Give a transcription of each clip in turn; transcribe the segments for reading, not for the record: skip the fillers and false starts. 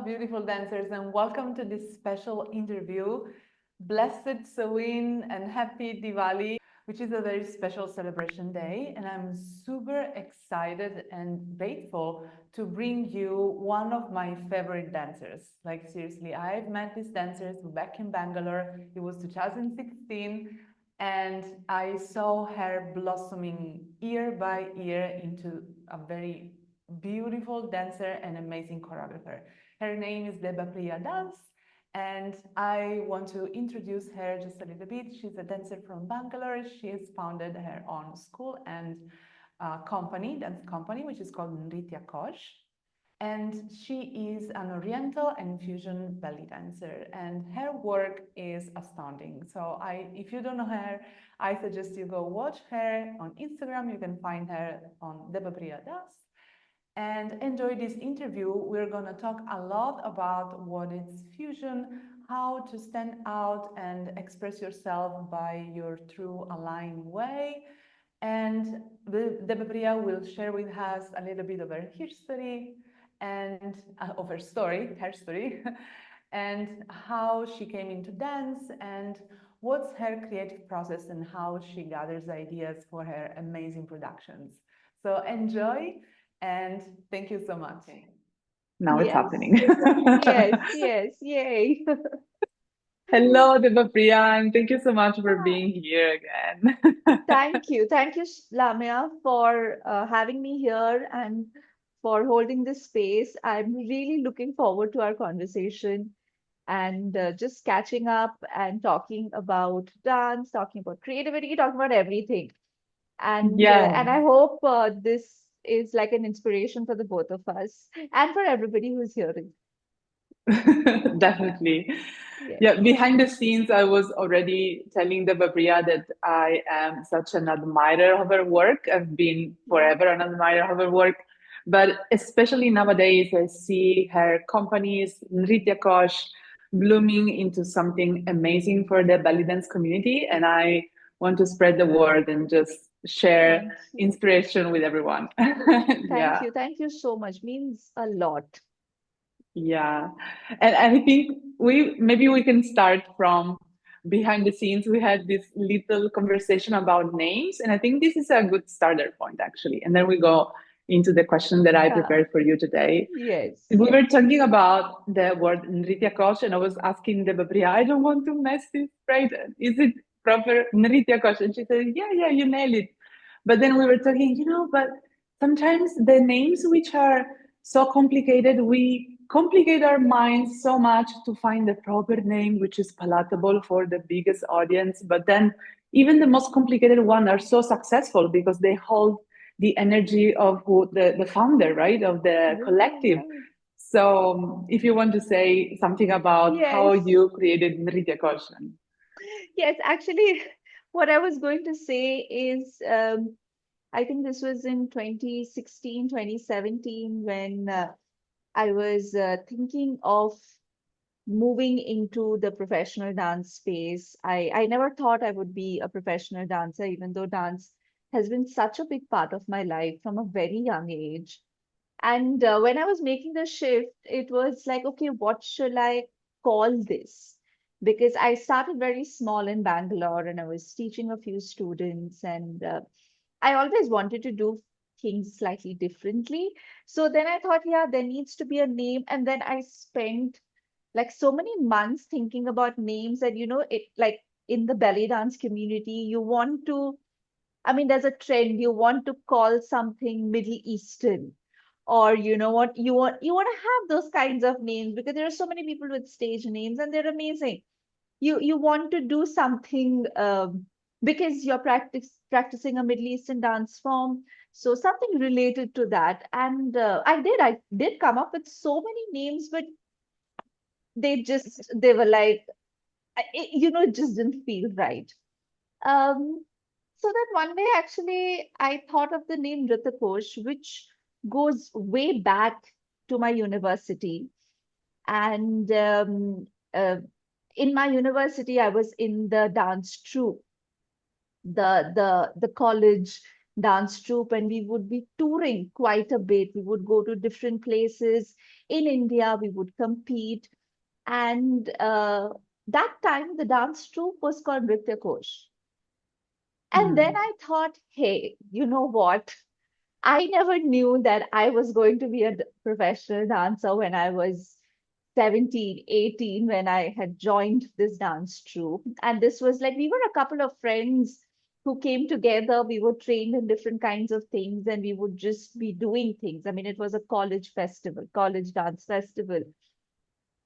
beautiful dancers, and welcome to this special interview. Blessed Samhain and happy Diwali, which is a very special celebration day. And I'm super excited and grateful to bring you one of my favorite dancers. Like, seriously, I've met these dancers back in Bangalore. It was 2016. And I saw her blossoming year by year into a very beautiful dancer and amazing choreographer. Her name is Debapriya Dance, and I want to introduce her just a little bit. She's a dancer from Bangalore. She has founded her own school and dance company, which is called Nrityakosh. And she is an Oriental and fusion belly dancer, and her work is astounding. So if you don't know her, I suggest you go watch her on Instagram. You can find her on Debapriya Dance and enjoy this interview. We're going to talk a lot about what is fusion, how to stand out and express yourself by your true aligned way. And Debapriya will share with us a little bit of her history and of her story, and how she came into dance and what's her creative process and how she gathers ideas for her amazing productions. So enjoy. And thank you so much. Now it's happening. Yes, yay. Hello, Debapriya, and thank you so much for being here again. Thank you. Thank you, Lamia, for having me here and for holding this space. I'm really looking forward to our conversation and just catching up and talking about dance, talking about creativity, talking about everything. Yeah, And I hope this is like an inspiration for the both of us and for everybody who's hearing. definitely. Yes. Yeah, behind the scenes, I was already telling Debapriya that I am such an admirer of her work. I've been forever an admirer of her work. But especially nowadays, I see her companies, Nrityakosh, blooming into something amazing for the Bellydance community. And I want to spread the word and just share Thank you. inspiration with everyone. Thank Yeah. you. Thank you so much. Means a lot. Yeah. And I think maybe we can start from behind the scenes. We had this little conversation about names, and I think this is a good starter point actually. And then we go into the question that I Yeah. prepared for you today. Yes. We were talking about the word Nrityakosh, and I was asking Debapriya, I don't want to mess this right. Is it proper Nrityakosh? And she said, yeah, you nailed it. But then we were talking, but sometimes the names which are so complicated, we complicate our minds so much to find the proper name which is palatable for the biggest audience. But then even the most complicated ones are so successful because they hold the energy of the founder, right, of the collective. Right. So if you want to say something about how Yes. you created Nrityakosh. Yes. Actually, what I was going to say is I think this was in 2016, 2017 when I was thinking of moving into the professional dance space. I never thought I would be a professional dancer, even though dance has been such a big part of my life from a very young age. And when I was making the shift, it was like, okay, what shall I call this? Because I started very small in Bangalore and I was teaching a few students, and I always wanted to do things slightly differently. So then I thought, yeah, there needs to be a name. And then I spent like so many months thinking about names, and it like in the belly dance community, you want to, I mean, there's a trend, you want to call something Middle Eastern, or what you want to have those kinds of names because there are so many people with stage names and they're amazing. You want to do something because you're practicing a Middle Eastern dance form, so something related to that. And I did come up with so many names, but they were like, it just didn't feel right. um so then one day, actually, I thought of the name Nrityakosh, which goes way back to my university. And uh, in my university, I was in the dance troupe, the college dance troupe, and we would be touring quite a bit. We would go to different places in India, we would compete. And that time, the dance troupe was called Nrityakosh. And then I thought, hey, you know what? I never knew that I was going to be a professional dancer when I was 17, 18, when I had joined this dance troupe. And this was like, we were a couple of friends who came together. We were trained in different kinds of things and we would just be doing things. I mean, it was a college festival, college dance festival.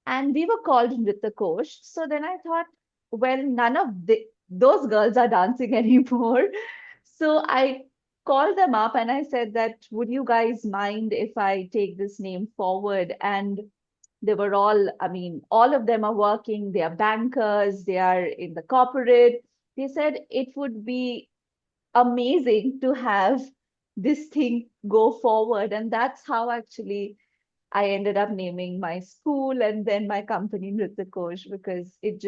And we were called Nrityakosh. So then I thought, well, none of those girls are dancing anymore. So I called them up and I said that, would you guys mind if I take this name forward? And they were all, I mean, all of them are working, they are bankers, they are in the corporate. They said it would be amazing to have this thing go forward. And that's how actually I ended up naming my school and then my company Nrityakosh, because it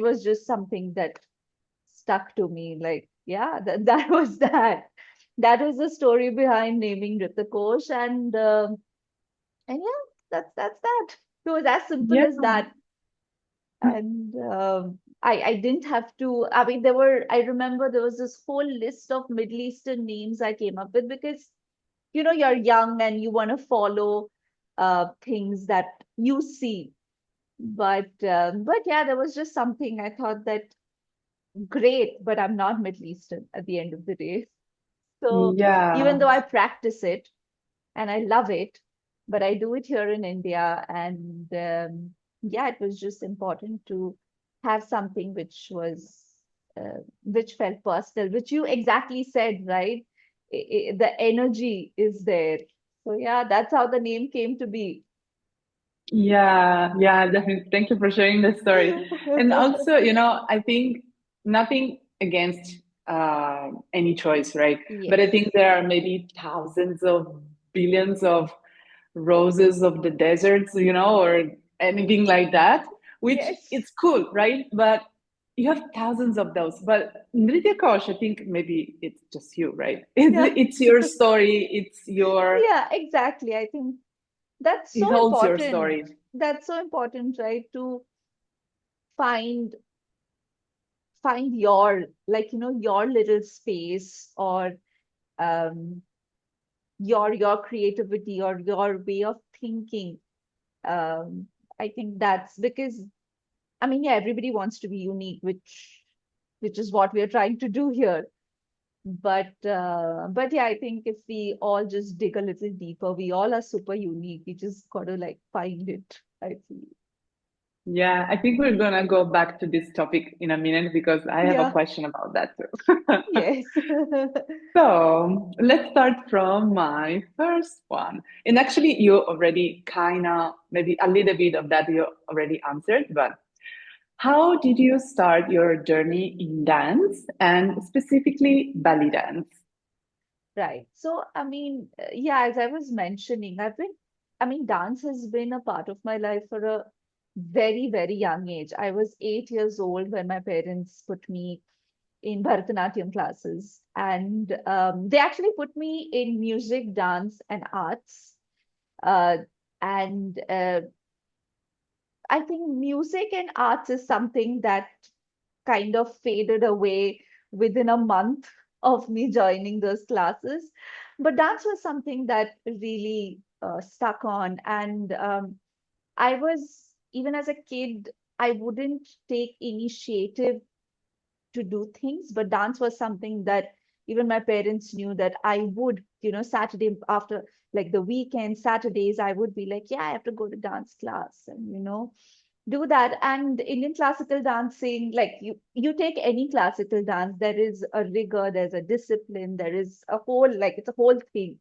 was just something that stuck to me. Like, yeah, that was that. That was the story behind naming Nrityakosh. And yeah, that's that. It was as simple Yeah. as that. And I didn't have to, I mean, I remember there was this whole list of Middle Eastern names I came up with because, you know, you're young and you want to follow things that you see. But yeah, there was just something I thought that great, but I'm not Middle Eastern at the end of the day. So even Yeah. though I practice it and I love it, but I do it here in India. And yeah, it was just important to have something which felt personal, which you exactly said, right? The energy is there. So yeah, that's how the name came to be. Yeah, yeah, definitely. Thank you for sharing the story. And also, I think nothing against any choice, right? But I Yes. think there are maybe thousands of billions of roses of the deserts, or anything like that, which Yes. it's cool, right? But you have thousands of those. But Nritya Kosh, I think maybe it's just you, right? Yeah. It's your story. Yeah, exactly. I think that's It so holds your important. story. That's so important, right? To find find your, like, you know, your little space, or um your creativity or your way of thinking. um I think that's because, I mean, yeah, everybody wants to be unique, which is what we are trying to do here. But yeah, I think if we all just dig a little deeper, we all are super unique. We just got to like find it, I feel. Yeah, I think we're gonna go back to this topic in a minute because I have a Yeah. question about that too. Yes. So let's start from my first one. And actually, you already kind of, maybe a little bit of that you already answered, but how did you start your journey in dance and specifically belly dance? Right. So, I mean, yeah, as I was mentioning, I mean, dance has been a part of my life for a very, very young age. I was 8 years old when my parents put me in Bharatanatyam classes, and they actually put me in music, dance, and arts. Uh, and I think music and arts is something that kind of faded away within a month of me joining those classes. But dance was something that really stuck on. And I was, even as a kid, I wouldn't take initiative to do things, but dance was something that even my parents knew that I would, you know, Saturday after, like the weekend, Saturdays, I would be like, yeah, I have to go to dance class and, you know, do that. And Indian classical dancing, like you take any classical dance, there is a rigor, there's a discipline, there is a whole, like it's a whole thing.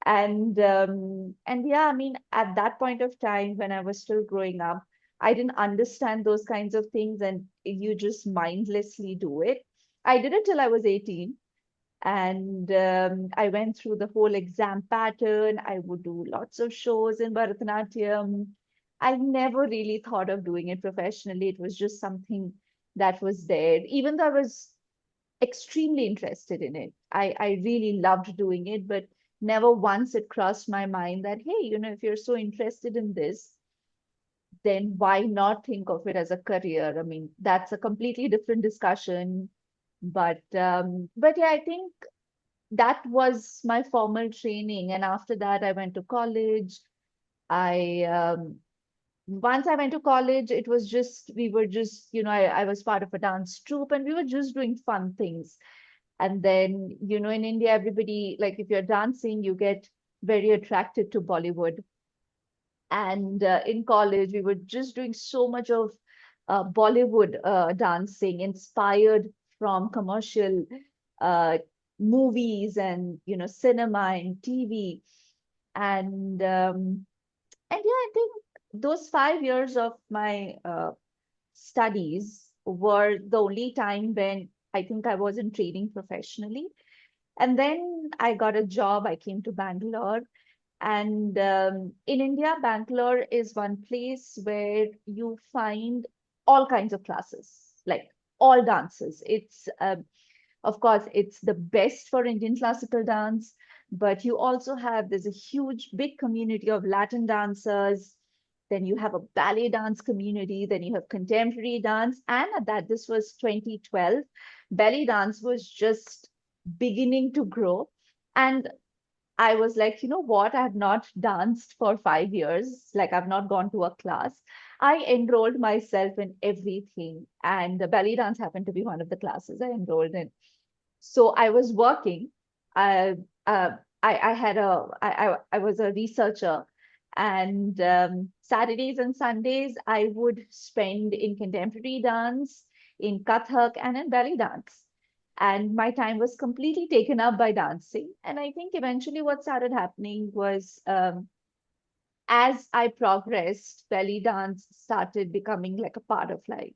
And yeah, I mean, at that point of time when I was still growing up, I didn't understand those kinds of things, and you just mindlessly do it. I did it till I was 18, and I went through the whole exam pattern. I would do lots of shows in Bharatanatyam. I never really thought of doing it professionally. It was just something that was there. Even though I was extremely interested in it. I really loved doing it, but never once it crossed my mind that, hey, if you're so interested in this, then why not think of it as a career? I mean, that's a completely different discussion. But yeah, I think that was my formal training. And after that, I went to college. I Once I went to college, it was just we were just, I was part of a dance troupe, and we were just doing fun things. And then, in India, everybody, like if you're dancing, you get very attracted to Bollywood. And in college, we were just doing so much of Bollywood dancing, inspired from commercial uh, movies and cinema and TV. And yeah, I think those 5 years of my studies were the only time when I think I wasn't training professionally. And then I got a job. I came to Bangalore. And in India, Bangalore is one place where you find all kinds of classes, like all dances. Of course, it's the best for Indian classical dance, but you also have, there's a huge, big community of Latin dancers. Then you have a ballet dance community. Then you have contemporary dance. And at that, this was 2012, belly dance was just beginning to grow. And I was like, you know what? I have not danced for 5 years. Like, I've not gone to a class. I enrolled myself in everything. And the belly dance happened to be one of the classes I enrolled in. So I was working. I I had I was a researcher, and Saturdays and Sundays I would spend in contemporary dance, in Kathak, and in belly dance. And my time was completely taken up by dancing. And I think eventually what started happening was, as I progressed, belly dance started becoming like a part of life.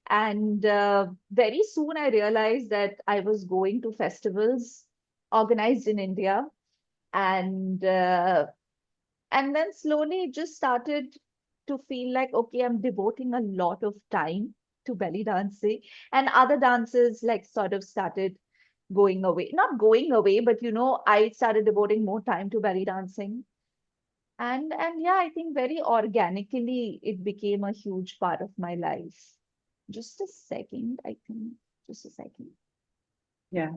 And very soon I realized that I was going to festivals organized in India. And then slowly it just started to feel like, okay, I'm devoting a lot of time to belly dancing, and other dances like sort of started going away. Not going away, but I started devoting more time to belly dancing. And yeah, I think very organically it became a huge part of my life. Just a second, I think. Just a second. Yeah,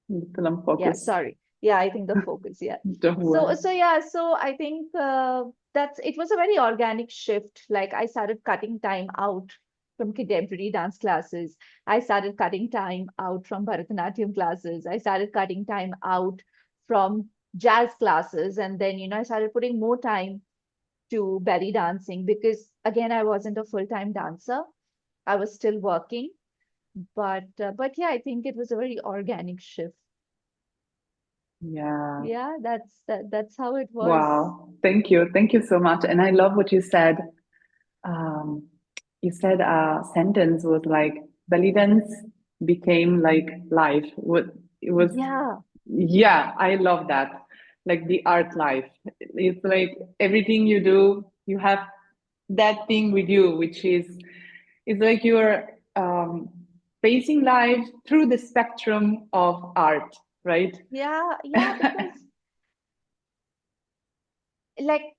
little Yeah, unfocused. sorry. Yeah, I think the focus, yeah. Don't So, worry. so yeah, so I think it was a very organic shift. Like I started cutting time out from contemporary dance classes. I started cutting time out from Bharatanatyam classes. I started cutting time out from jazz classes. And then, I started putting more time to belly dancing because, again, I wasn't a full-time dancer. I was still working. But yeah, I think it was a very organic shift. Yeah. Yeah, that's how it was. Wow. Thank you. Thank you so much. And I love what you said. Um, you said a sentence was like, Bellydance became like life. What it was, Yeah, yeah, I love that. Like the art life. It's like everything you do, you have that thing with you, which is it's like you're facing life through the spectrum of art, right? yeah, because like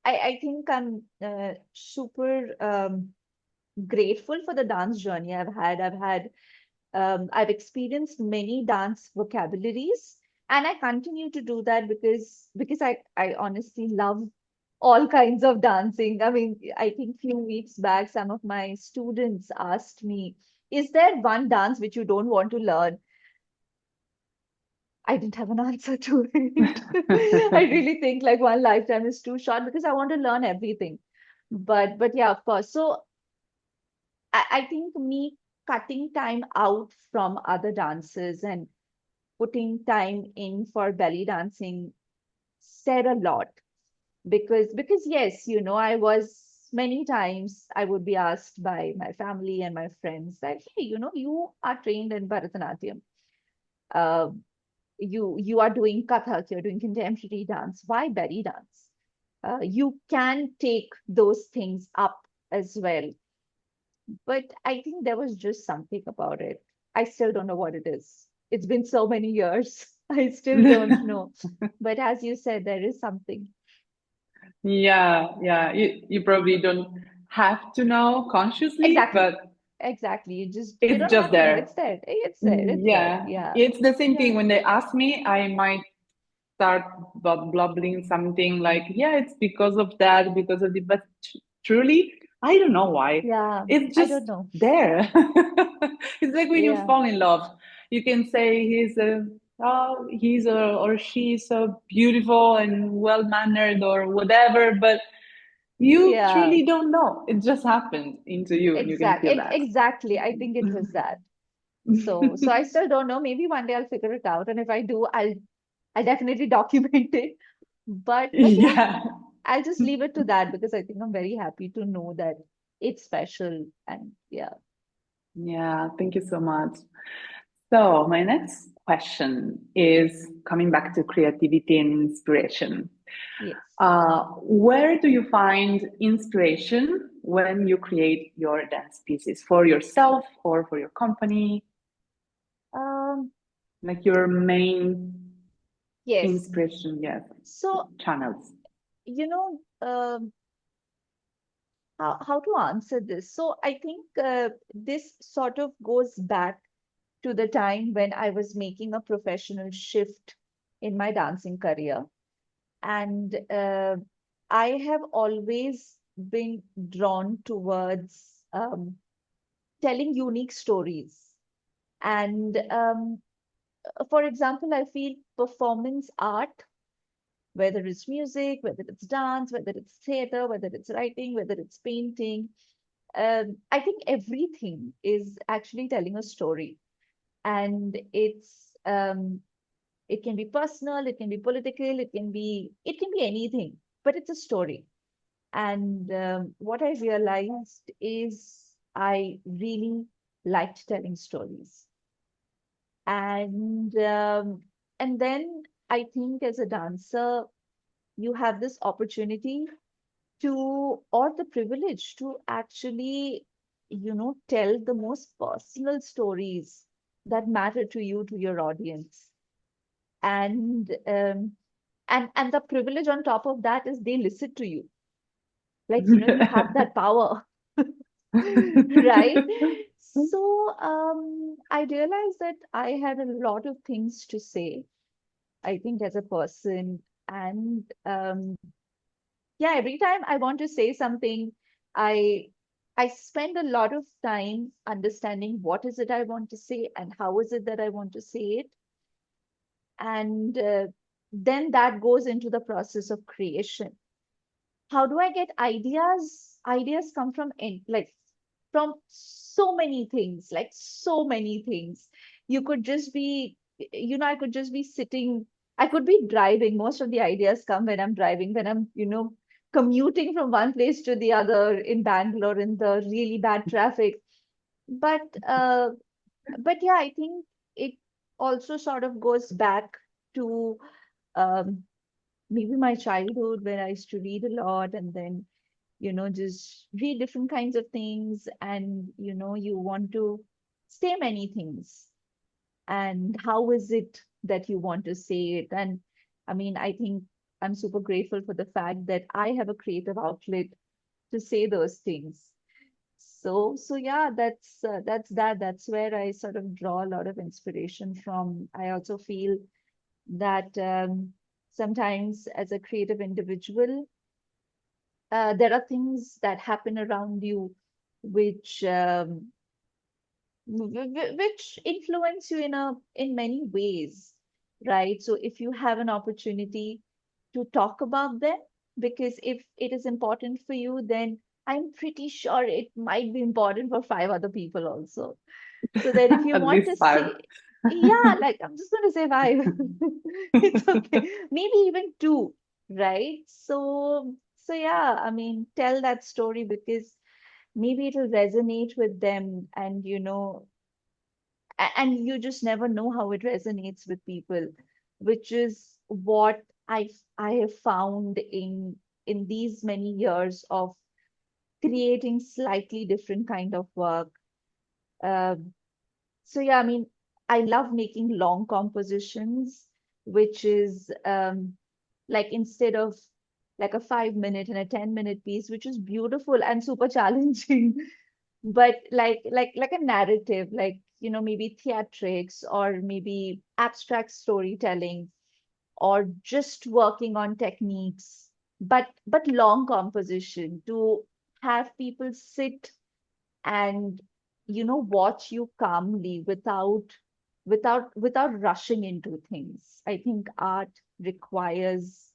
I think I'm super grateful for the dance journey I've had. I've experienced many dance vocabularies, and I continue to do that because I honestly love all kinds of dancing. I mean, I think few weeks back, some of my students asked me, "Is there one dance which you don't want to learn?" I didn't have an answer to it. I really think like one lifetime is too short because I want to learn everything. But yeah, of course. So I think me cutting time out from other dances and putting time in for belly dancing said a lot. Because yes, I was many times I would be asked by my family and my friends that, hey, you are trained in Bharatanatyam. Uh, you are doing Kathak, you're doing contemporary dance. Why belly dance? You can take those things up as well. But I think there was just something about it. I still don't know what it is. It's been so many years. I still don't know. But as you said, there is something. Yeah. You probably don't have to know consciously, Exactly. but Exactly. You it's don't just have to know. there. It's there. It's there. It's there. Yeah, Yeah. it's the same Yeah. thing. When they ask me, I might start blubbering something like, yeah, it's because of that, because of the, but truly, I don't know why. Yeah. It's I just don't know. there. It's like when you Yeah. fall in love, you can say or she's so beautiful and well mannered or whatever, but you Yeah. truly don't know. It just happened into you, and you can feel that. Exactly. I think it was that. So I still don't know. Maybe one day I'll figure it out. And if I do, I'll definitely document it. But yeah, Yeah. I'll just leave it to that because I think I'm very happy to know that it's special. And yeah. Yeah, thank you so much. So, my next question is coming back to creativity and inspiration. Yes. Where do you find inspiration when you create your dance pieces for yourself or for your company? Um, Like your main yes. inspiration, yes, So, channels. you know, how to answer this? So I think this sort of goes back to the time when I was making a professional shift in my dancing career. And I have always been drawn towards telling unique stories. And for example, I feel performance art, whether it's music, whether it's dance, whether it's theater, whether it's writing, whether it's painting, I think everything is actually telling a story. And it can be personal, it can be political, it can be anything, but it's a story. And what I realized is I really liked telling stories. And then I think as a dancer, you have this opportunity to, or the privilege to actually, tell the most personal stories that matter to you, to your audience. And and the privilege on top of that is they listen to you. Like, you have that power, right? So I realized that I had a lot of things to say, I think, as a person. And yeah, every time I want to say something, I I spend a lot of time understanding what is it I want to say and how is it that I want to say it. And then that goes into the process of creation. How do I get ideas? Ideas come from like from so many things, like so many things. You could just be, I could just be sitting, I could be driving. Most of the ideas come when I'm driving, when I'm, commuting from one place to the other in Bangalore in the really bad traffic. But yeah, I think it also sort of goes back to um, maybe my childhood where I used to read a lot and then, just read different kinds of things. And, you want to say many things. And how is it that you want to say it? And I mean, I think I'm super grateful for the fact that I have a creative outlet to say those things. So yeah, that's where I sort of draw a lot of inspiration from. I also feel that sometimes as a creative individual, there are things that happen around you which which influence you in many ways, right? So if you have an opportunity to talk about them, because if it is important for you, then I'm pretty sure it might be important for five other people also. So that if you At want to least five. say, yeah, like I'm just going to say five. It's okay. Maybe even two, right? So yeah, I mean, tell that story because maybe it'll resonate with them. And and you just never know how it resonates with people, which is what I have found in these many years of creating slightly different kind of work. Um So yeah, I mean, I love making long compositions, which is like instead of like a 5 minute and a 10-minute piece, which is beautiful and super challenging, but like a narrative, like maybe theatrics or maybe abstract storytelling or just working on techniques, but long composition to have people sit and watch you calmly without rushing into things. I think art requires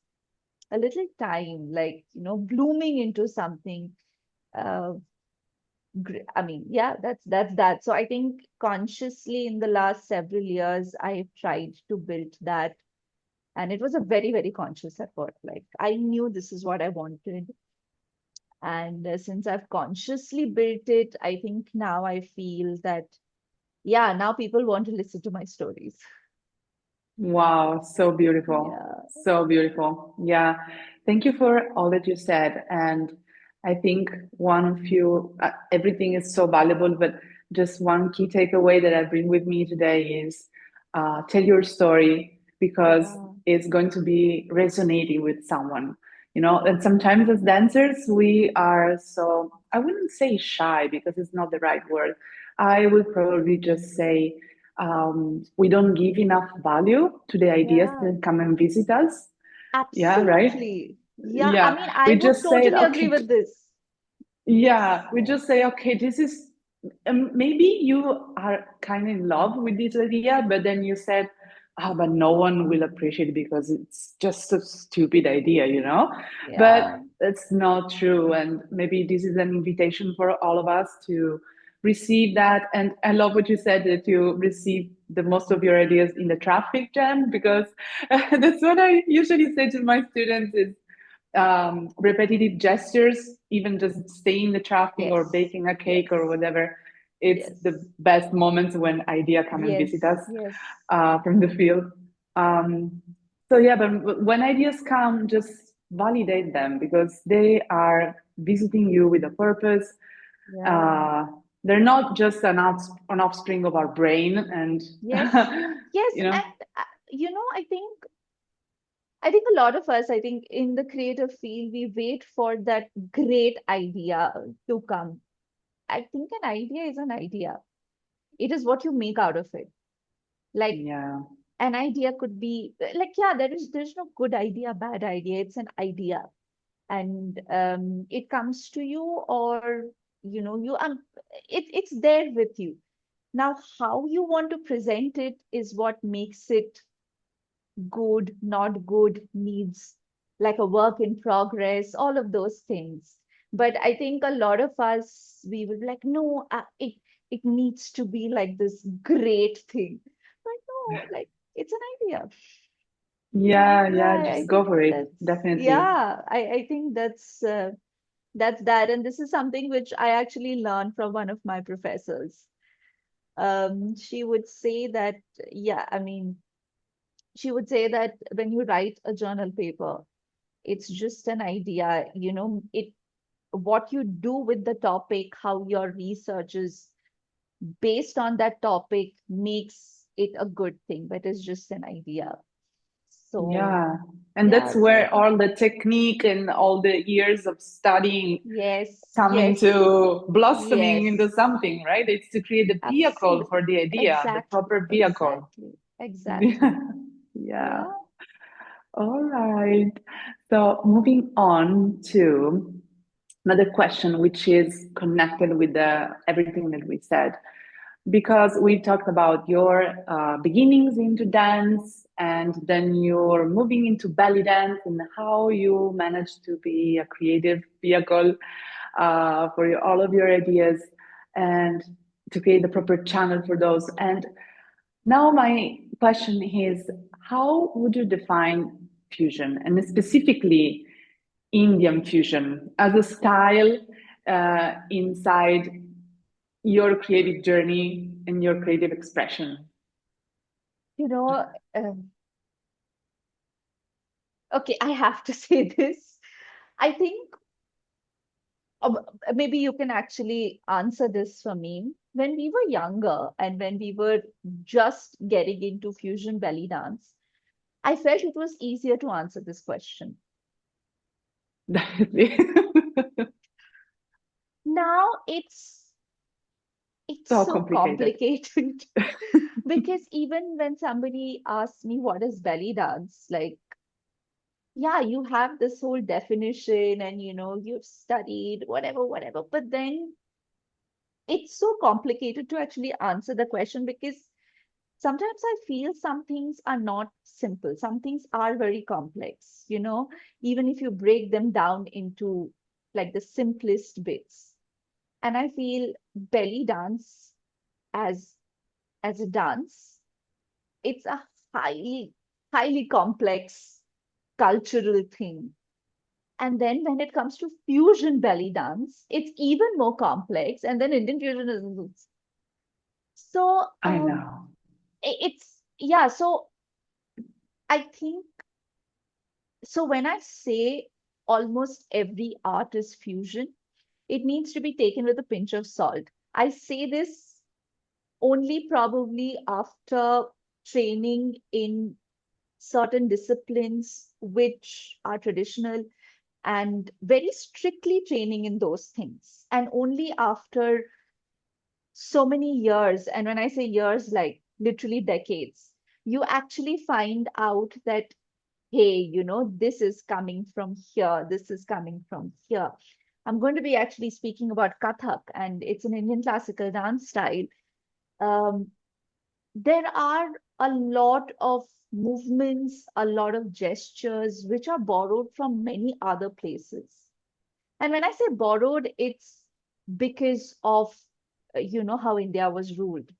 a little time, like blooming into something. uh I mean, yeah, that's that. So I think consciously in the last several years I've tried to build that, and it was a very, very conscious effort. Like I knew this is what I wanted, and since I've consciously built it, I think now I feel that, yeah, now people want to listen to my stories. Wow, so beautiful. Yeah. So beautiful. Yeah. Thank you for all that you said. And I think one of you, everything is so valuable, but just one key takeaway that I bring with me today is tell your story because Yeah. it's going to be resonating with someone. And sometimes as dancers, we are so, I wouldn't say shy because it's not the right word. I would probably just say, we don't give enough value to the ideas Yeah. that come and visit us. Yeah, right? Absolutely. Yeah. I Yeah, mean, I we would just say, totally agree okay, with this. yeah, we just say, okay, this is maybe you are kind of in love with this idea, but then you said, ah, but no one will appreciate it because it's just a stupid idea. But Yeah. that's not true. And maybe this is an invitation for all of us to receive that. And I love what you said that you receive the most of your ideas in the traffic jam because that's what I usually say to my students is repetitive gestures, even just staying in the traffic or Yes. baking a cake or Yes. whatever. It's Yes. the best moments when idea come and visit Yes. us Yes. from the field. Um, so yeah, but when ideas come, just validate them because they are visiting you with a purpose. Yeah. Uh, they're not just an offspring of our brain, and Yes. Yes. you know, And I think a lot of us, I think in the creative field, we wait for that great idea to come. I think an idea is an idea. It is what you make out of it. Like yeah, an idea could be like, yeah, there's no good idea, bad idea. It's an idea. And it comes to you, or you it's there with you. Now, how you want to present it is what makes it good, not good, needs like a work in progress, all of those things. But I think a lot of us, we would be like, no, it needs to be like this great thing. But no, like it's an idea. yeah, Yeah, I just go think for it, that's, definitely. yeah, I think that's that. And this is something which I actually learned from one of my professors. She would say that, yeah, I mean, she would say that when you write a journal paper, it's just an idea, what you do with the topic, how your research is based on that topic makes it a good thing, but it's just an idea. So, Yeah. And yeah, that's so I where think, all the technique and all the years of studying yes, come yes, into blossoming into yes, something, right? It's to create the vehicle for absolutely. the idea, the Exactly, proper vehicle. exactly, exactly. Yeah. Yeah. All right. So moving on to another question, which is connected with everything that we said, because we talked about your beginnings into dance and then you're moving into belly dance and how you managed to be a creative vehicle for all of your ideas and to create the proper channel for those. And now my question is, how would you define fusion and specifically Indian fusion as a style inside your creative journey and your creative expression? You know, okay, I have to say this. I think maybe you can actually answer this for me. When we were younger and when we were just getting into fusion belly dance, I felt it was easier to answer this question. Definitely. Now it's So so complicated. complicated because even when somebody asks me what is belly dance, like, yeah, you have this whole definition and you've studied whatever, whatever, but then it's so complicated to actually answer the question because sometimes I feel some things are not simple. Some things are very complex, even if you break them down into like the simplest bits. And I feel belly dance as a dance, it's a highly, highly complex cultural thing. And then when it comes to fusion belly dance, it's even more complex. And then Indian fusion is so I know. it's yeah. So I think so when I say almost every art is fusion, it needs to be taken with a pinch of salt. I say this only probably after training in certain disciplines which are traditional and very strictly training in those things. And only after so many years, and when I say years, like literally decades, you actually find out that, hey, this is coming from here, this is coming from here. I'm going to be actually speaking about Kathak, and it's an Indian classical dance style. Um, there are a lot of movements, a lot of gestures which are borrowed from many other places. And when I say borrowed, it's because of, how India was ruled.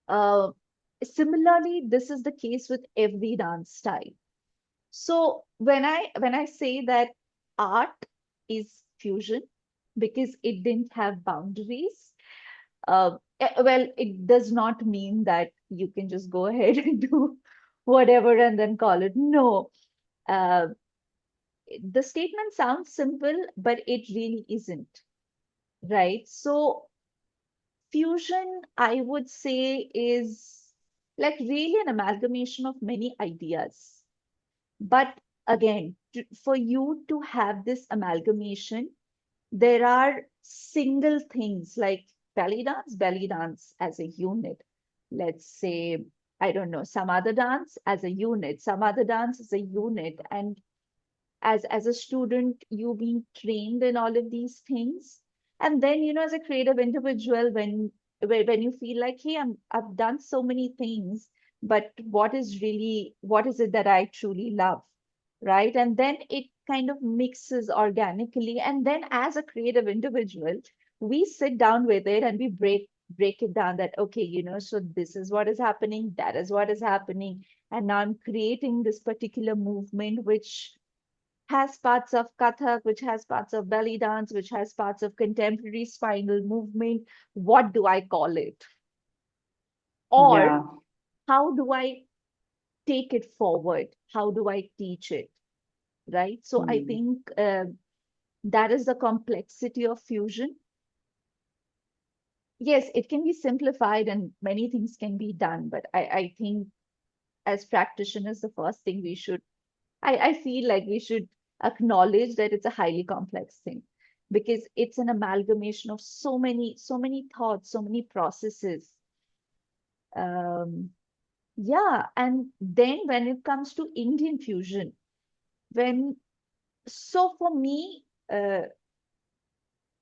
Uh, Similarly, this is the case with every dance style. So when I say that art is fusion because it didn't have boundaries, well, it does not mean that you can just go ahead and do whatever and then call it. No, uh, the statement sounds simple, but it really isn't, right? So fusion, I would say, is like really an amalgamation of many ideas. But again, for you to have this amalgamation, there are single things like belly dance as a unit. Let's say, I don't know, some other dance as a unit, some other dance as a unit. And as a student, you being trained in all of these things. And then, as a creative individual, when you feel like, hey, I've done so many things, but what is it that I truly love? Right. And then it kind of mixes organically. And then as a creative individual, we sit down with it and we break it down that, okay, so this is what is happening, that is what is happening. And now I'm creating this particular movement, which has parts of Kathak, which has parts of belly dance, which has parts of contemporary spinal movement. What do I call it? Or Yeah. how do I take it forward? How do I teach it? Right. So I Mm. think that is the complexity of fusion. Yes, it can be simplified and many things can be done, but I think as practitioners, the first thing I feel like we should acknowledge that it's a highly complex thing because it's an amalgamation of so many thoughts, so many processes. Um, yeah, and then when it comes to Indian fusion, when so for me,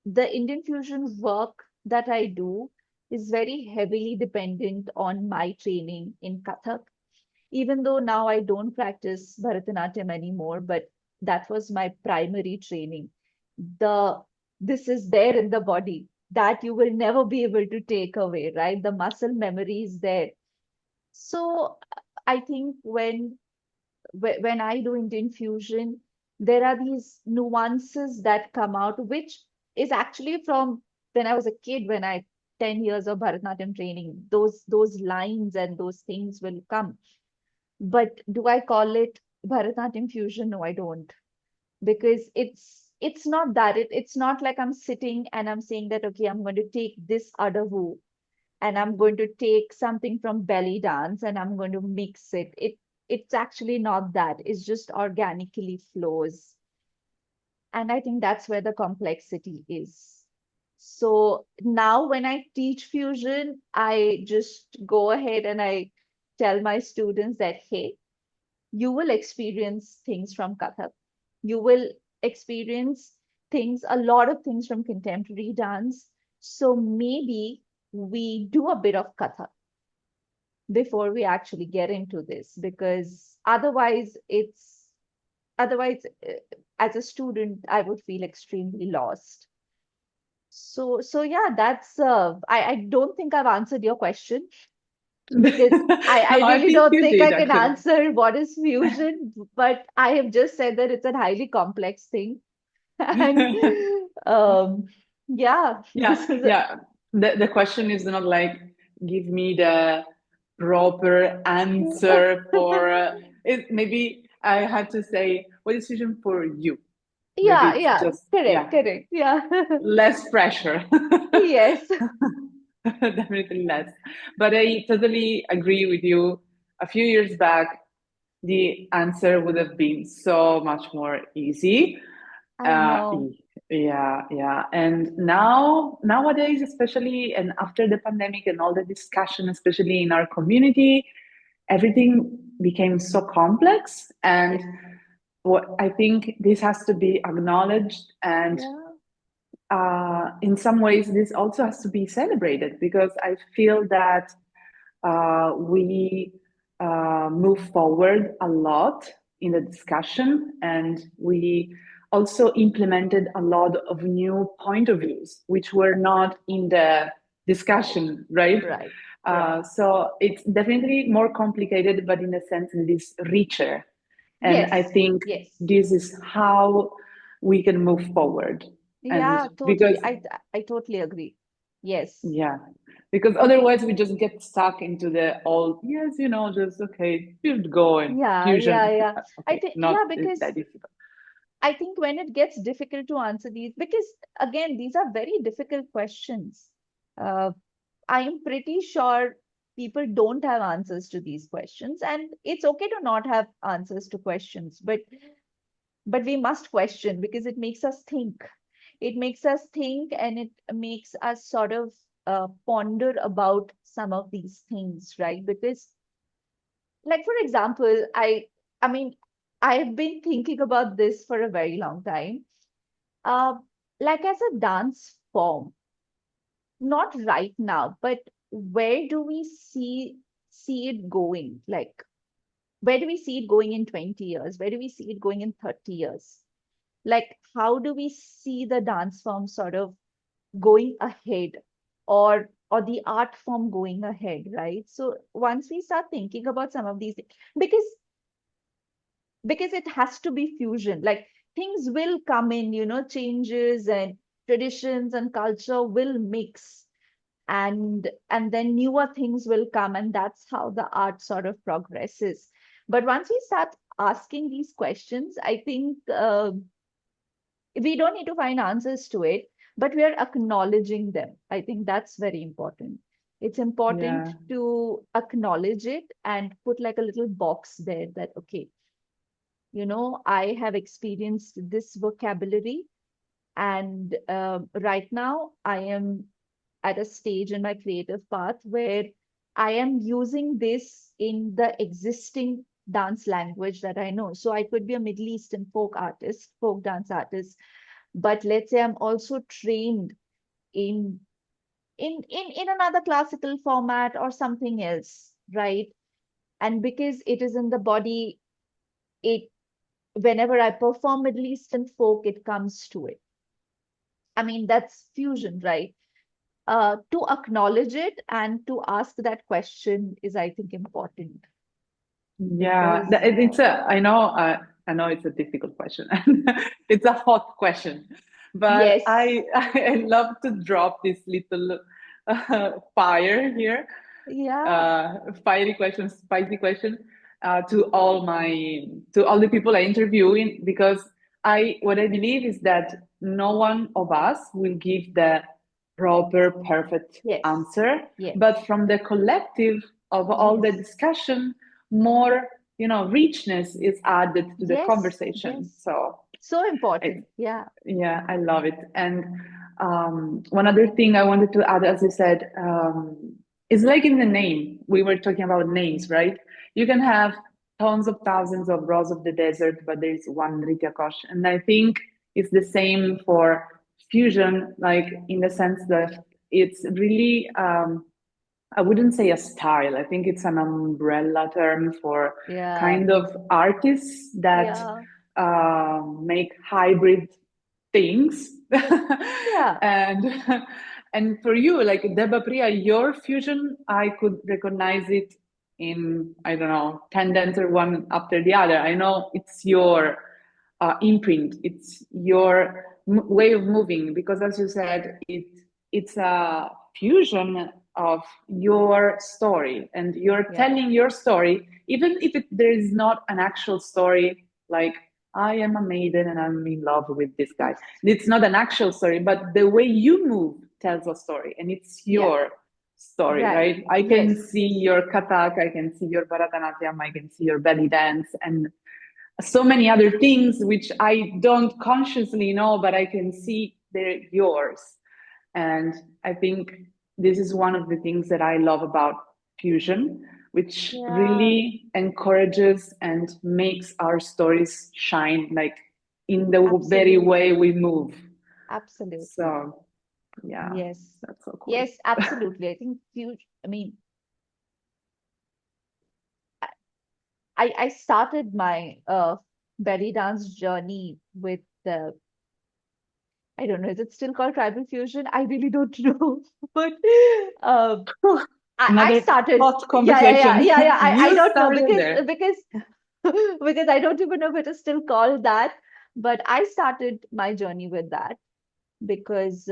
the Indian fusion work that I do is very heavily dependent on my training in Kathak, even though now I don't practice Bharatanatyam anymore, but that was my primary training. The this is there in the body that you will never be able to take away, right? The muscle memory is there. So I think when I do Indian fusion, there are these nuances that come out, which is actually from when I was a kid, when I 10 years of Bharatanatyam training, those lines and those things will come. But do I call it Bharatanatyam fusion? No, I don't. Because it's not that. It's not like I'm sitting and I'm saying that, okay, I'm going to take this adavu and I'm going to take something from Bellydance and I'm going to mix it. It's actually not that. It's just organically flows. And I think that's where the complexity is. So now when I teach fusion, I just go ahead and I tell my students that, hey, you will experience things from Kathak. You will experience things, a lot of things from contemporary dance. So maybe we do a bit of Kathak before we actually get into this, because otherwise, as a student, I would feel extremely lost. So yeah, that's I don't think I've answered your question, because I No, I really think don't you think did I can actually. answer what is fusion, but I have just said that it's a highly complex thing. And um yeah, Yeah, this is yeah. The question is not like give me the proper answer for it. Maybe I had to say what is fusion for you. Maybe yeah, it's yeah, just, correct, yeah, correct. Yeah. less pressure. Yes. Definitely less. But I totally agree with you. A few years back, the answer would have been so much more easy. I Uh, know. yeah, yeah. And nowadays, especially, and after the pandemic and all the discussion, especially in our community, everything became so complex. And Yes. what I think this has to be acknowledged, and Yeah. in some ways, this also has to be celebrated, because I feel that we move forward a lot in the discussion, and we also implemented a lot of new point of views which were not in the discussion, right? Right. Right. So it's definitely more complicated, but in a sense it is richer, and I Yes. think Yes. this is how we can move forward. And Yeah, totally. because, I totally agree. Yes. yeah, because otherwise we just get stuck into the old, yes, just okay, just go and Yeah, yeah, fusion. yeah. I Okay, think, yeah, not because that difficult. I think when it gets difficult to answer these, because again, these are very difficult questions. Uh, I am pretty sure people don't have answers to these questions, and it's okay to not have answers to questions, but we must question because it makes us think. It makes us think, and it makes us sort of ponder about some of these things, right? Because, like for example, I mean, I've been thinking about this for a very long time. Uh, like as a dance form, not right now, but where do we see it going? Like, where do we see it going in 20 years? Where do we see it going in 30 years? Like, how do we see the dance form sort of going ahead, or the art form going ahead, right? So once we start thinking about some of these, because because it has to be fusion, like things will come in, changes and traditions and culture will mix, and then newer things will come, and that's how the art sort of progresses. But once we start asking these questions, I think we don't need to find answers to it, but we are acknowledging them. I think that's very important. It's important Yeah, to acknowledge it and put like a little box there that, okay, I have experienced this vocabulary, and right now I am at a stage in my creative path where I am using this in the existing dance language that I know. So I could be a Middle Eastern folk artist, folk dance artist, but let's say I'm also trained in in another classical format or something else, right? And because it is in the body, it whenever I perform Middle Eastern folk, it comes to it. I mean, that's fusion, right? To acknowledge it and to ask that question is, I think, important, yeah. because I know it's a difficult question. It's a hot question, but yes, I love to drop this little fire here, yeah, fiery question, spicy question, to all the people I interview in, because what I believe is that no one of us will give the proper, perfect Yes. answer, Yes. but from the collective of all the Yes. discussion, more, richness is added to the Yes. conversation. Yes. So So important. Yeah. yeah, I love it. And one other thing I wanted to add, as you said, is like in the name. We were talking about names, right? You can have tons of thousands of rose of the desert, but there is one Nrityakosh. And I think it's the same for fusion, like in the sense that it's really, I wouldn't say a style. I think it's an umbrella term for Yeah. kind of artists that Yeah. make hybrid things. Yeah. and and for you, like Debapriya, your fusion, I could recognize it in, I don't know, 10 dancer one after the other. I know it's your imprint, it's your way of moving, because as you said, it's a fusion of your story, and you're Yeah. telling your story, even if there is not an actual story, like I am a maiden and I'm in love with this guy. It's not an actual story, but the way you move tells a story, and it's Yeah. your story, Right. right? I can Yes. see your Kathak, I can see your Bharatanatyam, I can see your belly dance, and so many other things which I don't consciously know, but I can see they're yours. And I think this is one of the things that I love about fusion, which Yeah. really encourages and makes our stories shine, like in the very way Absolutely. we move. Absolutely. So, yeah, Yes. that's so cool. Yes, absolutely. I think I mean, I started my belly dance journey with the I don't know, is it still called tribal fusion? I really don't know. But um I Another started, hot conversation. I You don't know started there. because I don't even know if it is still called that. But I started my journey with that because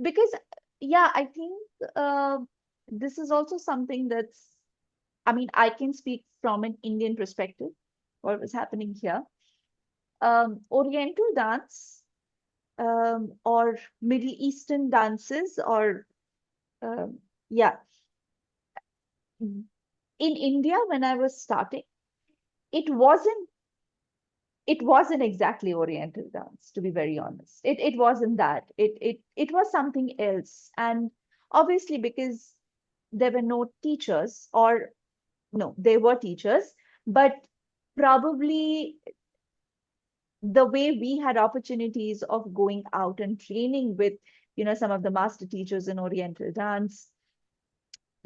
because yeah, I think this is also something that's I mean, I can speak from an Indian perspective, what was happening here. Oriental dance or Middle Eastern dances or um, yeah, in India when I was starting, it wasn't it wasn't exactly Oriental dance, to be very honest. It wasn't that. It was something else. And obviously because there were no teachers or no, they were teachers, but probably the way we had opportunities of going out and training with, some of the master teachers in Oriental dance,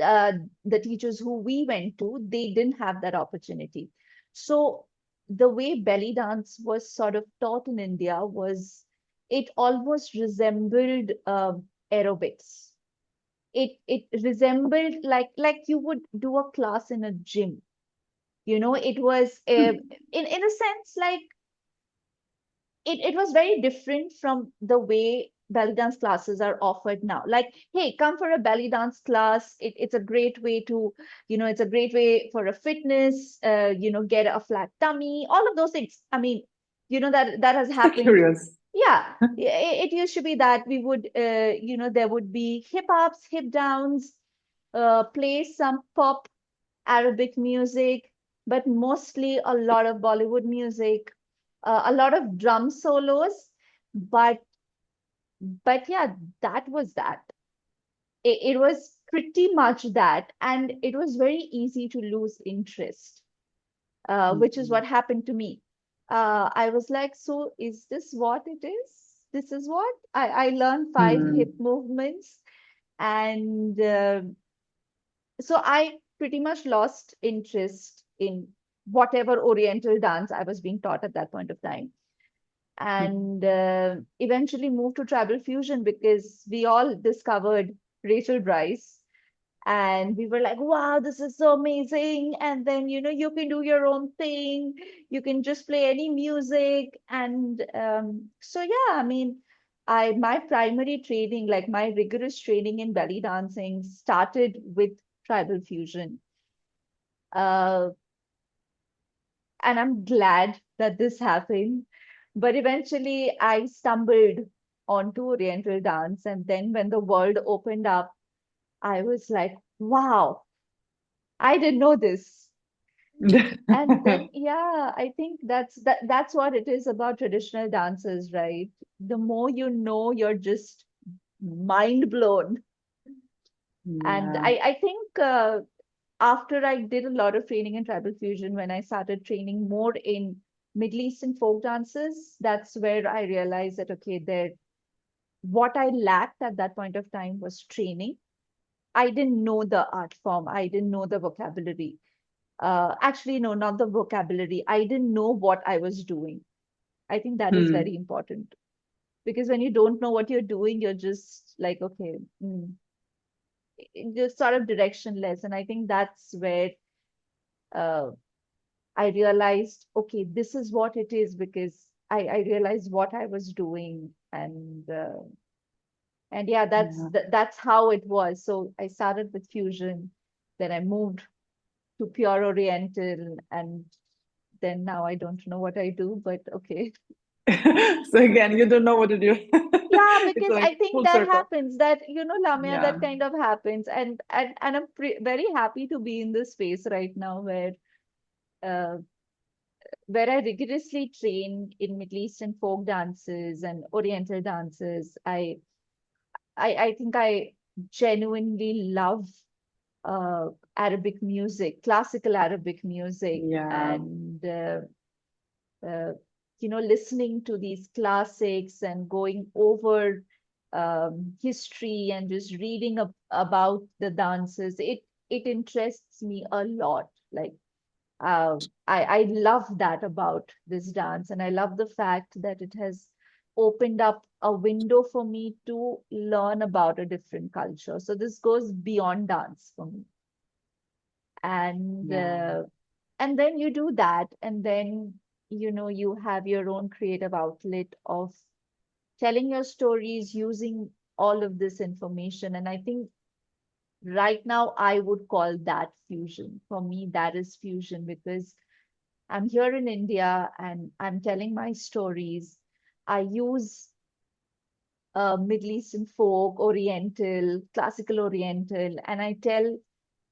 uh, the teachers who we went to, they didn't have that opportunity. So the way belly dance was sort of taught in India was it almost resembled aerobics. It resembled like you would do a class in a gym. It was in a sense like it was very different from the way belly dance classes are offered now. Like, hey, come for a belly dance class. It's a great way to, it's a great way for a fitness, get a flat tummy, all of those things. I mean, that has So happened. curious. Yeah, it used to be that we would, there would be hip ups, hip downs, play some pop Arabic music, but mostly a lot of Bollywood music, a lot of drum solos. But yeah, that was that. It was pretty much that, and it was very easy to lose interest, which is Mhm. what happened to me. I was like, so is this what it is? This is what I learned 5 hip Mm. movements, and so I pretty much lost interest in whatever Oriental dance I was being taught at that point of time. And eventually moved to tribal fusion because we all discovered Rachel Bryce. And we were like, wow, this is so amazing. And then, you can do your own thing. You can just play any music. And so, yeah, I mean, my primary training, like my rigorous training in belly dancing started with tribal fusion. Uh, and I'm glad that this happened. But eventually I stumbled onto Oriental dance. And then when the world opened up, I was like, wow, I didn't know this. And then, yeah, I think that's what it is about traditional dances, right? The more you know, you're just mind blown. And Yeah. I think after I did a lot of training in tribal fusion, when I started training more in Middle Eastern folk dances, that's where I realized that, okay, what I lacked at that point of time was training. I didn't know the art form. I didn't know the vocabulary. Actually, no, not the vocabulary. I didn't know what I was doing. I think that is Hmm. very important because when you don't know what you're doing, you're just like, okay, just sort of directionless. And I think that's where uh, I realized, okay, this is what it is because I realized what I was doing. And yeah, Yeah. that's how it was. So I started with fusion, then I moved to pure Oriental, and then now I don't know what I do, but okay. So again, you don't know what to do. Yeah, It's because like I think full that circle. happens, that, Lamia, Yeah. that kind of happens. And I'm very happy to be in this space right now uh, where I rigorously train in Middle Eastern folk dances and Oriental dances. I think I genuinely love uh, Arabic music, classical Arabic music, Yeah. and uh, listening to these classics and going over history and just reading about the dances. It interests me a lot. Like I love that about this dance, and I love the fact that it has opened up a window for me to learn about a different culture. So this goes beyond dance for me. And Yeah. uh, and then you do that, and then you have your own creative outlet of telling your stories using all of this information. And I think right now I would call that fusion. For me, that is fusion because I'm here in India and I'm telling my stories. I use Middle Eastern folk, Oriental, classical Oriental, and I tell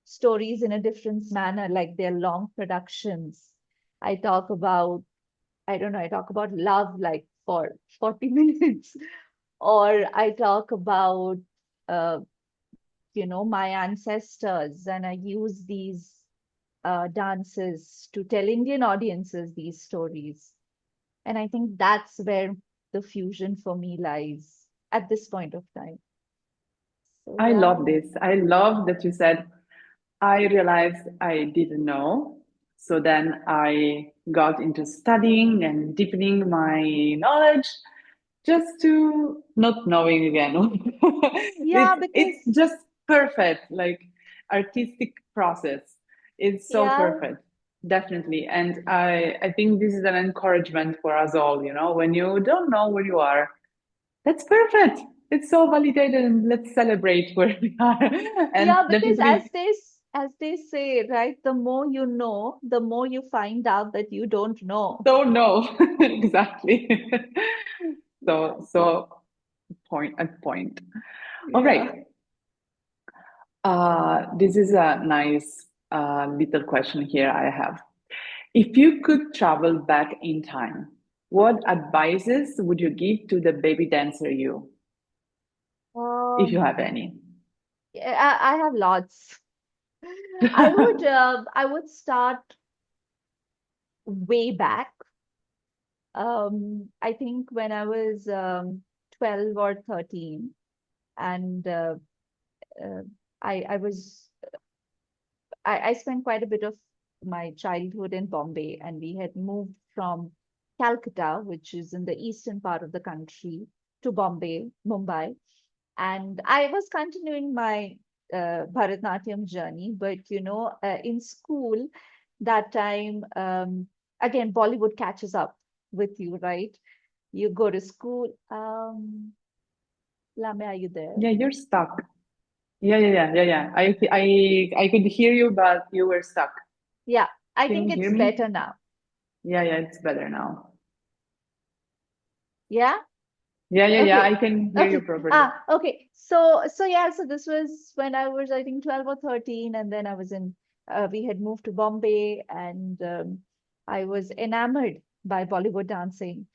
stories in a different manner, like they're long productions. I talk about, I don't know, I talk about love like for 40 minutes, or I talk about, uh, my ancestors, and I use these dances to tell Indian audiences these stories. And I think that's where the fusion for me lies at this point of time. So, I yeah. love this. I love that you said, I realized I didn't know. So then I got into studying and deepening my knowledge just to not knowing again. Yeah, It's because, just perfect, like artistic process. It's so yeah, perfect, definitely. And I think this is an encouragement for us all, when you don't know where you are, that's perfect. It's so validated and let's celebrate where we are. And yeah, because definitely as they say, right, the more you know, the more you find out that you don't know. don't know. Exactly. Yeah. So point at point. All Yeah. right. This is a nice little question here I have. If you could travel back in time, what advices would you give to the baby dancer you, if you Um, have any? yeah, I have lots. I would start way back. I think when I was 12 or 13, and uh, I was I spent quite a bit of my childhood in Bombay, and we had moved from Calcutta, which is in the eastern part of the country, to Bombay, Mumbai. And I was continuing my Bharatanatyam journey, but in school that time, again, Bollywood catches up with you, right? You go to school. Lame, are you there? Yeah, you're stuck. Yeah. I could hear you, but you were stuck. Yeah, I Can think you hear it's me? better now. Yeah, it's better now. Yeah. Yeah. I Okay. can hear you Okay. properly. Okay. So yeah, so this was when I was, I think, 12 or 13, and then we had moved to Bombay, and I was enamored by Bollywood dancing.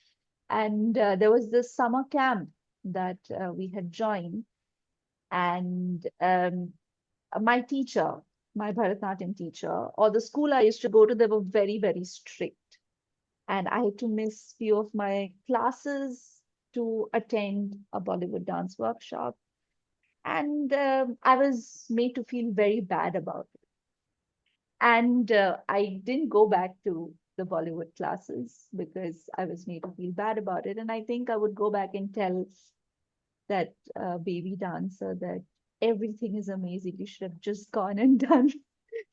And there was this summer camp that we had joined, and my teacher, my Bharatanatyam teacher, or the school I used to go to, they were very, very strict. And I had to miss few of my classes to attend a Bollywood dance workshop. And I was made to feel very bad about it. And I didn't go back to the Bollywood classes because I was made to feel bad about it. And I think I would go back and tell that baby dancer that everything is amazing. You should have just gone and done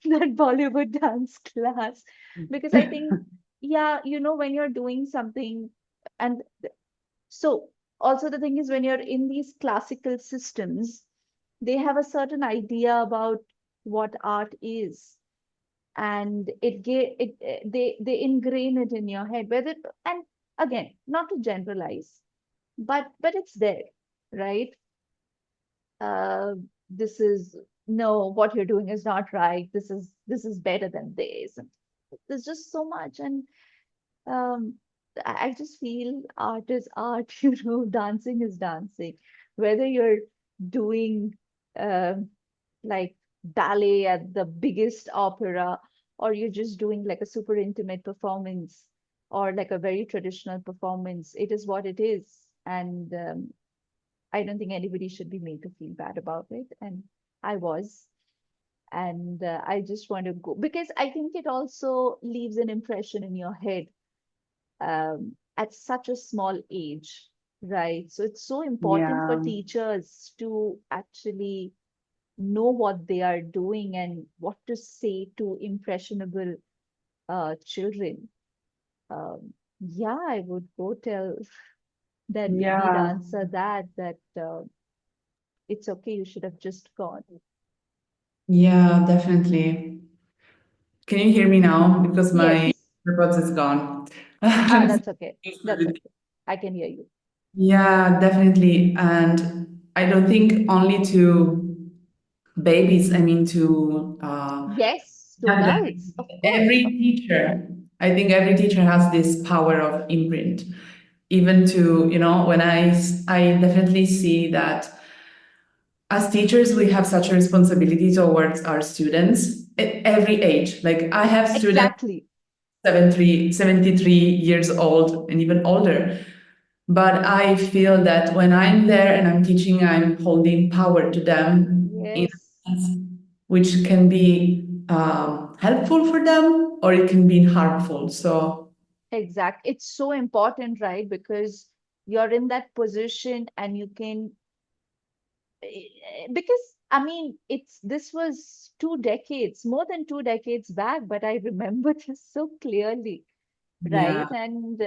that Bollywood dance class. Because I think, yeah, when you're doing something, and so also the thing is, when you're in these classical systems, they have a certain idea about what art is, and they ingrain it in your head. Whether, and again, not to generalize, but it's there, right? uh, this is no, what you're doing is not right. This is better than this. And there's just so much. And um, I just feel art is art, dancing is dancing. Whether you're doing like ballet at the biggest opera, or you're just doing like a super intimate performance, or like a very traditional performance, it is what it is. And I don't think anybody should be made to feel bad about it. And I was. And I just want to go because I think it also leaves an impression in your head at such a small age, right? So it's so important for Yeah, teachers to actually know what they are doing and what to say to impressionable children. Yeah, I would go tell that baby yeah, dancer that it's okay, you should have just gone. Yeah, definitely. Can you hear me now? Because my Yes. AirPods is gone. That's okay. That's okay. I can hear you. Yeah, definitely. And I don't think only to babies, I mean to Yes, to have adults, of course. every teacher. I think every teacher has this power of imprint. Even to, when I definitely see that as teachers, we have such a responsibility towards our students at every age. Like I have students Exactly. 73 years old and even older. But I feel that when I'm there and I'm teaching, I'm holding power to them in Yes, a sense which can be helpful for them or it can be harmful. So, exact. It's so important, right? Because you're in that position and you can, because I mean, this was 2 decades, more than 2 decades back, but I remember this so clearly, right? yeah, And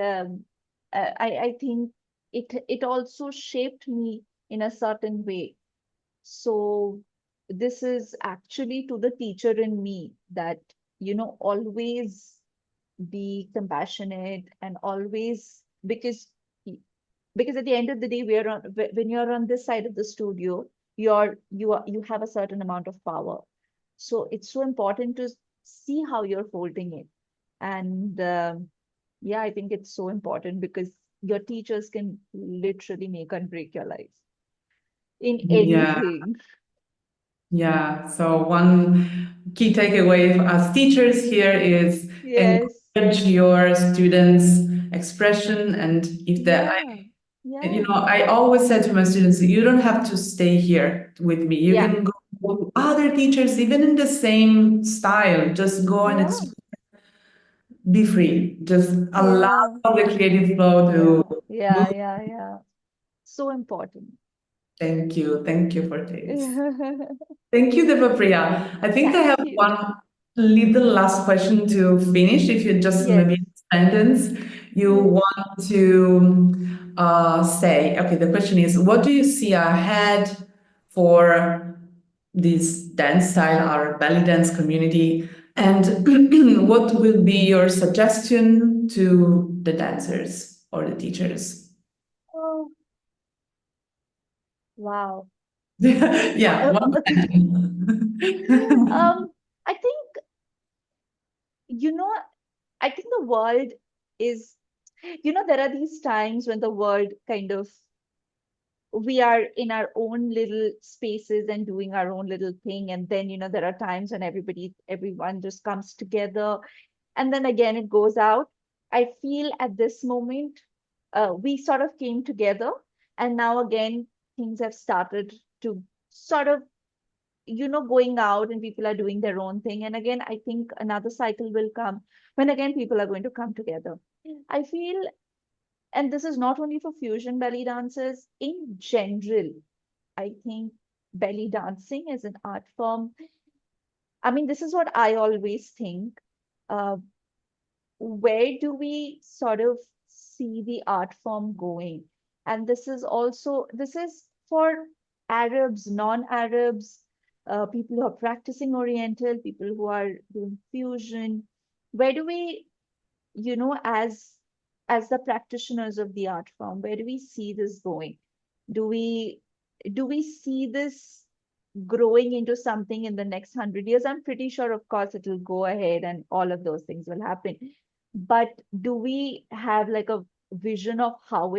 I think it also shaped me in a certain way. So this is actually to the teacher in me that, always be compassionate and always, because at the end of the day, when you're on this side of the studio, you have a certain amount of power. So it's so important to see how you're holding it. And yeah, I think it's so important because your teachers can literally make and break your life in yeah, anything. yeah. So one key takeaway as teachers here is Yes. encourage your students' expression, and if they Yeah. Yeah. I always said to my students, you don't have to stay here with me. You Yeah. can go to other teachers, even in the same style. Just go and Yeah. be free. Just allow Yeah. the creative flow to Yeah. Yeah. move. Yeah. Yeah. So important. Thank you. Thank you for this. Thank you, Debapriya. I think I Thank have you. one little last question to finish. If you just Yes. maybe a sentence you Yes. want to say. Okay, the question is, what do you see ahead for this dance style, our belly dance community, and what will be your suggestion to the dancers or the teachers? Oh, wow. Yeah, one Okay. sentence. I think, you know, I think the world is, there are these times when the world kind of, we are in our own little spaces and doing our own little thing. And then, there are times when everyone just comes together, and then again it goes out. I feel at this moment, we sort of came together, and now again things have started to sort of, going out, and people are doing their own thing. And again, I think another cycle will come when again people are going to come together. I feel, and this is not only for fusion belly dancers, in general, I think belly dancing as an art form, I mean, this is what I always think. Uh, where do we sort of see the art form going? And this is for Arabs, non-Arabs, people who are practicing Oriental, people who are doing fusion. Where do we, as the practitioners of the art form, where do we see this going? Do we do we see this growing into something in the next 100 years? I'm pretty sure, of course, it will go ahead and all of those things will happen. But do we have like a vision of how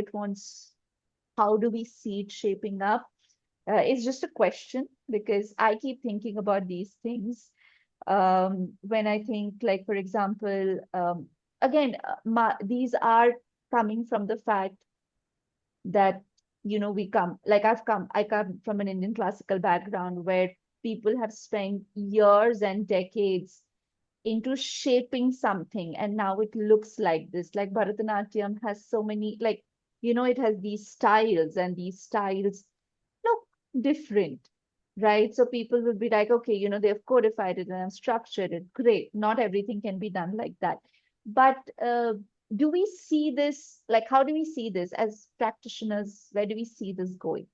do we see it shaping up? It's just a question because I keep thinking about these things. When I think, like, for example, again, these are coming from the fact that, I come from an Indian classical background where people have spent years and decades into shaping something, and now it looks like this. Like Bharatanatyam has so many, like, it has these styles, and these styles look different, right? So people will be like, okay, they've codified it and have structured it. Great. Not everything can be done like that. But do we see this, like, how do we see this as practitioners? Where do we see this going?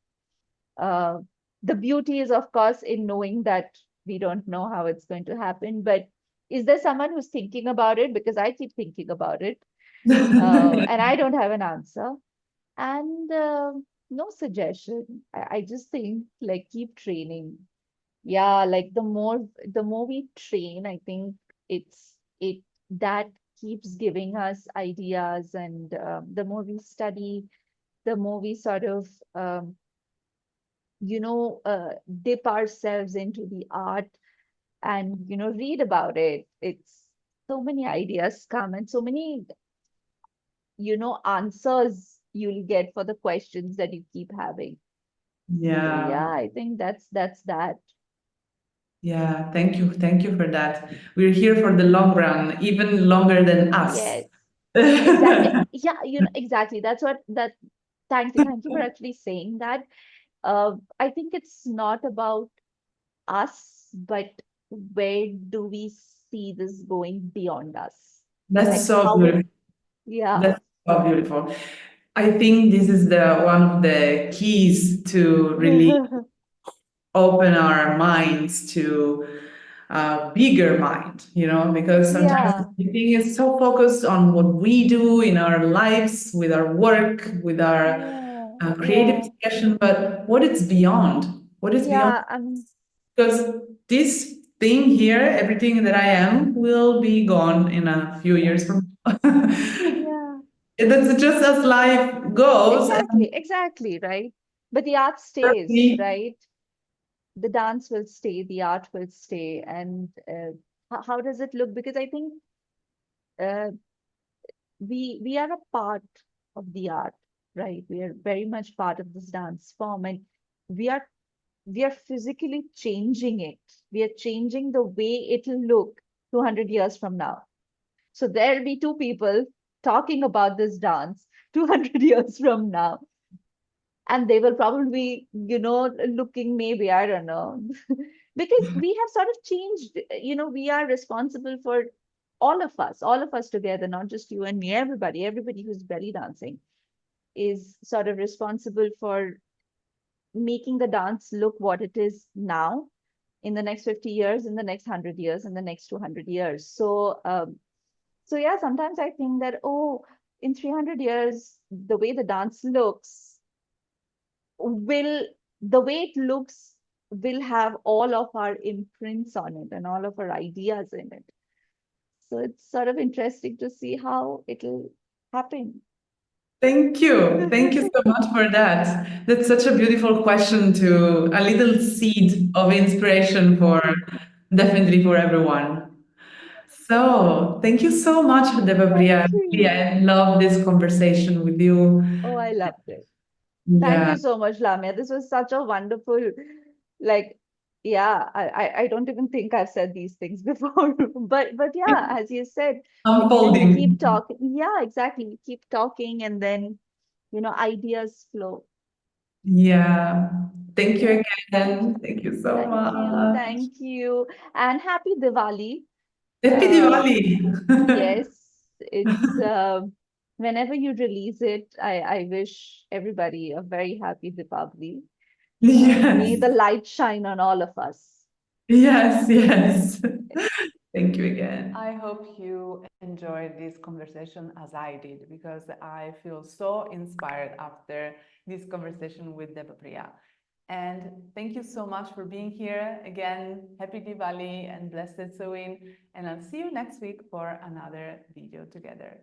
Uh, the beauty is, of course, in knowing that we don't know how it's going to happen. But is there someone who's thinking about it? Because I keep thinking about it, and I don't have an answer. And no suggestion. I just think, like, keep training. Yeah, like the more we train, I think it that keeps giving us ideas, and the more we study, the more we sort of dip ourselves into the art, and read about it. It's so many ideas come, and so many answers you'll get for the questions that you keep having. So Yeah. yeah, I think that's that. Yeah, thank you. Thank you for that. We're here for the long run, even longer than us. Yes, exactly. Yeah, exactly. That's what that. Thank you for actually saying that. I think it's not about us, but where do we see this going beyond us? That's Like so how it, beautiful. yeah. That's so beautiful. I think this is the one of the keys to really open our minds to a bigger mind, because sometimes Yeah, the thing is so focused on what we do in our lives, with our work, with our yeah, creative yeah, expression, but what is beyond? What is beyond? yeah. Because this thing here, everything that I am, will be gone in a few years from now. Yeah, That's just as life goes. And exactly, right? But the art stays, we, right? The dance will stay, the art will stay. And how does it look? Because I think uh, we are a part of the art, right? We are very much part of this dance form, and we are we are physically changing it. We are changing the way it'll look 200 years from now. So there'll be two people talking about this dance 200 years from now, and they will probably looking, maybe, I don't know, because we have sort of changed. We are responsible for all of us together, not just you and me. Everybody who's belly dancing is sort of responsible for making the dance look what it is now, in the next 50 years, in the next 100 years, in the next 200 years. So yeah, sometimes I think that, oh, in 300 years, the way the dance looks will, the way it looks will have all of our imprints on it and all of our ideas in it. So it's sort of interesting to see how it'll happen. Thank you. Thank you so much for that. That's such a beautiful question to a little seed of inspiration for definitely for everyone. So thank you so much, Debapriya. Thank Really, you. I love this conversation with you. Oh, I loved it. Thank Yeah, you so much, Lamia. This was such a wonderful, like, yeah, I don't even think I've said these things before. But yeah, as you said, we keep unfolding. talking. Yeah, exactly. We keep talking and then, ideas flow. Yeah. Thank you Yeah. again. Thank you so Thank you. much. Thank you. And happy Diwali. Happy Uh, Diwali. yes, it's whenever you release it, I wish everybody a very happy Deepavali. May Yes. the light shine on all of us. Yes, yes. Thank you again. I hope you enjoyed this conversation as I did because I feel so inspired after this conversation with Debapriya. And thank you so much for being here. Again, happy Diwali and blessed Sowin. And I'll see you next week for another video together.